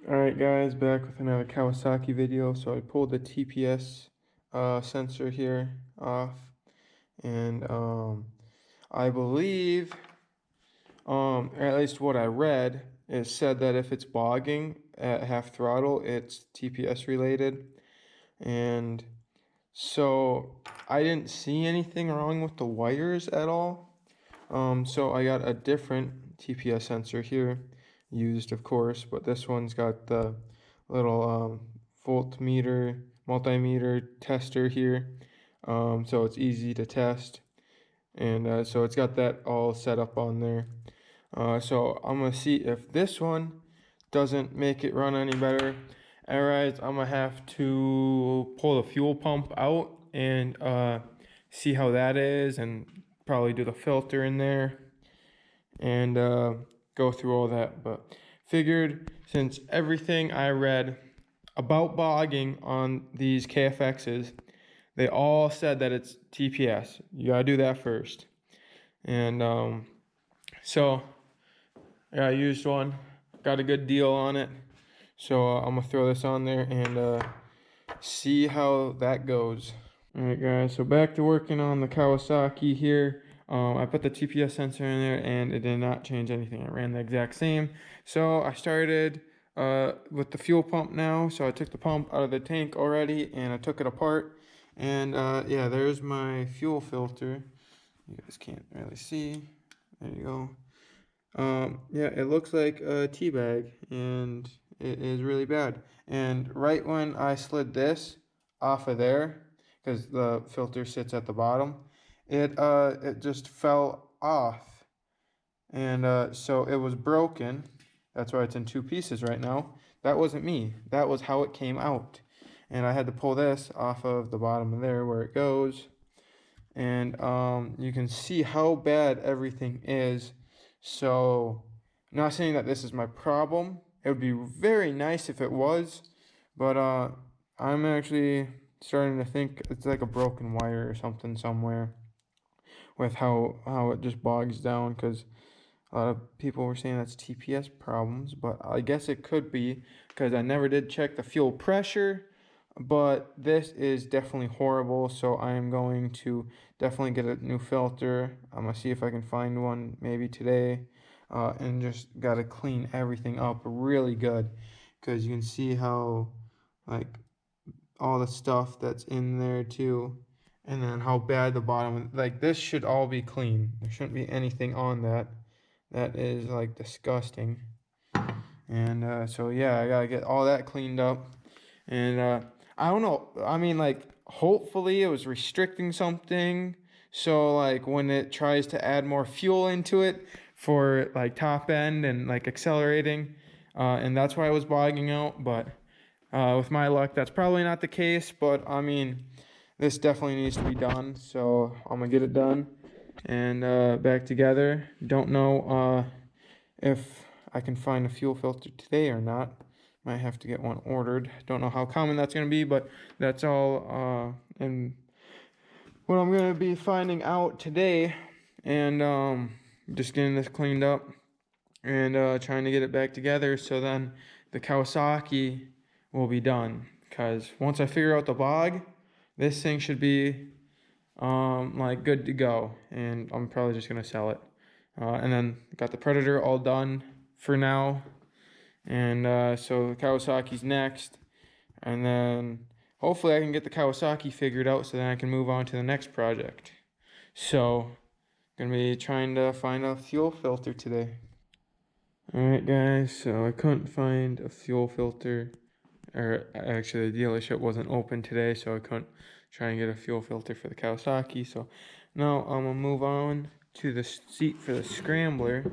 Alright guys, back with another Kawasaki video. So I pulled the TPS sensor here off, and I believe, or at least what I read, it said that if it's bogging at half throttle, it's TPS related. And so I didn't see anything wrong with the wires at all. So I got a different TPS sensor here, used of course, but this one's got the little voltmeter, multimeter tester here. So it's easy to test. And so it's got that all set up on there. So I'm gonna see if this one doesn't make it run any better. Alright, I'm gonna have to pull the fuel pump out and see how that is, and probably do the filter in there and go through all that. But figured, since everything I read about bogging on these KFXs, they all said that it's TPS. You gotta do that first. And so yeah, I used one, got a good deal on it. So I'm gonna throw this on there and see how that goes. All right guys, so back to working on the Kawasaki here. I put the TPS sensor in there and it did not change anything. It ran the exact same. So I started with the fuel pump now. So I took the pump out of the tank already and I took it apart. And yeah, there's my fuel filter. You guys can't really see. There you go. Yeah, it looks like a tea bag and it is really bad. And right when I slid this off of there, because the filter sits at the bottom, it just fell off. And so it was broken. That's why it's in two pieces right now. That wasn't me. That was how it came out. And I had to pull this off of the bottom of there where it goes. And you can see how bad everything is. So I'm not saying that this is my problem. It would be very nice if it was, but I'm actually starting to think it's like a broken wire or something somewhere with how it just bogs down, because a lot of people were saying that's TPS problems, but I guess it could be because I never did check the fuel pressure. But this is definitely horrible, so I am going to definitely get a new filter. I'm gonna see if I can find one maybe today, and just gotta clean everything up really good, because you can see how, like, all the stuff that's in there too, and then how bad the bottom, like, this should all be clean. There shouldn't be anything on that. That is like disgusting. And so yeah, I gotta get all that cleaned up. And I don't know, I mean, like, hopefully it was restricting something, so like when it tries to add more fuel into it for like top end and like accelerating, and that's why I was bogging out. But with my luck, that's probably not the case. But I mean, this definitely needs to be done, so I'm gonna get it done and back together. Don't know if I can find a fuel filter today or not. Might have to get one ordered. Don't know how common that's going to be, but that's all and what I'm going to be finding out today. And just getting this cleaned up and trying to get it back together, so then the Kawasaki will be done. Because once I figure out the bog, this thing should be like good to go, and I'm probably just going to sell it. And then got the Predator all done for now. And so the Kawasaki's next. And then hopefully I can get the Kawasaki figured out, so then I can move on to the next project. So gonna be trying to find a fuel filter today. Alright guys, so I couldn't find a fuel filter, or actually the dealership wasn't open today, so I couldn't try and get a fuel filter for the Kawasaki. So now I'm gonna move on to the seat for the Scrambler.